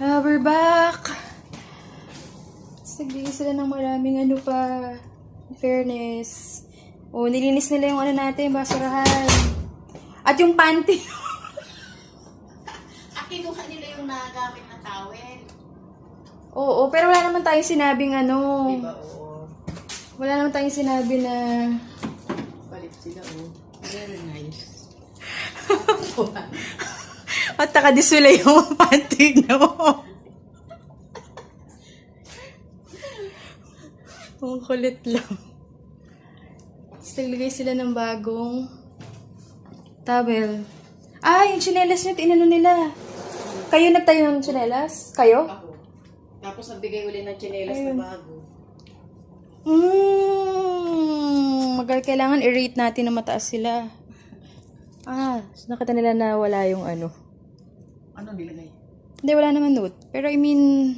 We're back! Nagbigay sila ng maraming ano pa. In fairness. Oh, nilinis nila yung ano natin, basurahan. At yung panty. At kinuha nila yung nagamit na towel. Oo, pero wala naman tayong sinabing ano. Diba, oo. Wala naman tayong sinabi na... Palit sila, oh. Very nice. At nakadisula yung panty, no? Ang kulit lang. Tapos naglagay sila ng bagong towel. Ah, yung tsinelas nyo, inano nila. Kayo nagtayo ng tsinelas? Kayo? Ako. Tapos nagbigay uli ng tsinelas na bago. Kailangan i-rate natin na mataas sila. So nakita nila na wala yung ano. Ano nilagay? Hindi, wala naman note. Pero I mean,